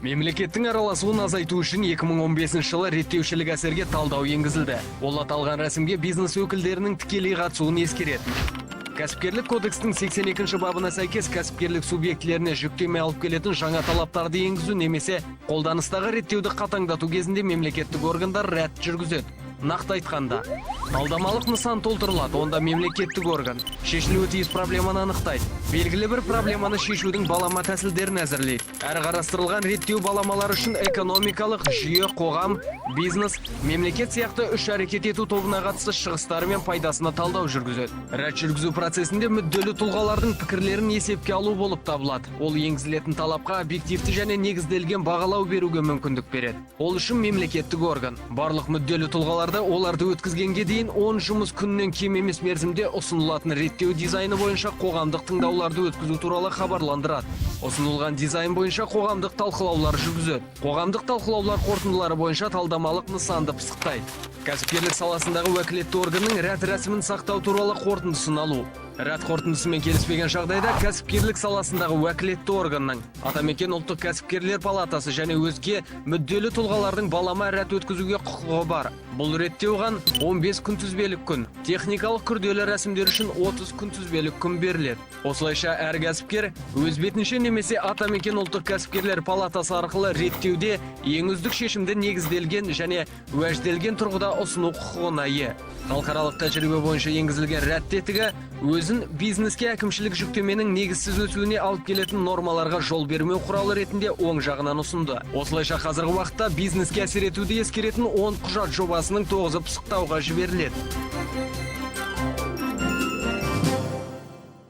Мемлекеттің араласуын азайту үшін 2015 жылы реттеушілік әсерге талдау енгізілді. Ол аталған рәсімге бизнес өкілдерінің тікелей қатысуын ескереді. Кәсіпкерлік кодекстің 82-ші бабына сәйкес кәсіпкерлік субъектілеріне жүктеме алып келетін жаңа талаптарды енгізу немесе қолданыстағы реттеуді қатаңдату кезінде мемлекеттік органдар рәт жүргізеді. Нақты айтқанда, талдамалық нысан толтырылады, онда мемлекеттік орган шешілуі тиіс проблеманы анықтайды. Белгілі бір проблеманы шешудің балама тәсілдерін әзірлейді. Әрі қарастырылған реттеу баламалар үшін экономикалық жүйе, қоғам, бизнес, мемлекет сияқты үш әрекет ету тобына қатысты шығыстары мен пайдасына талдау жүргізеді. Рәт жүргізу процесінде мүдделі тұлғалардың пікірлерін есепке алу болып табылады. Ол енгізілетін талапқа объективті және негізделген бағалау беруге мүмкіндік береді. Ол үшін мемлекеттік орган барлық мүдделі тұлғаларды оларды өткізгенге дейін 10 жұмыс күнінен кем емес мерзімде ұсынылатын реттеу дизайны бойынша қоғамдық тыңдауларды өткізу туралы хабарландырады. Ұсынылған дизайн бойынша қоғамдық талқылаулар жүргізеді. Қоғамдық талқылаулар қорытындылары бойынша талдамалық нысанды пысықтайды. Кәсіпкерлік саласындағы уәкілетті органның рәт рәсімін сақтау туралы қорытындысын алу. Рәт қорытындысымен келіспеген жағдайда кәсіпкерлік саласындағы уәкілетті органның Атамекен ұлттық кәсіпкерлер палатасы және өзге мүдделі тұлғалардың балама рәт өткізуге құқығы бар. Бұл ретте оған 15 күнтізбелік күн, техникалық күрделі рәсімдер үшін 30 күнтізбелік күн беріледі. Осылайша әр кәсіпкер өз бетінше немесе Атамекен ұлттық кәсіпкерлер палатасы арқылы реттеуде ең үздік шешімді негізделген және уәжделген тұрғыда ұсыну құқығына ие. Халықаралық тәжірибе бойынша енгізілген рәт тетігі өзін бизнеске әкімшілік жүктеменің негізсіз өсуіне алып келетін нормаларға жол бермеу құралы ретінде оң жағынан ұсынды. Осылайша қазіргі уақытта бизнеске әсер етуді ескеретін 10 құжат жобасының 9-ы пысықтауға жіберіледі.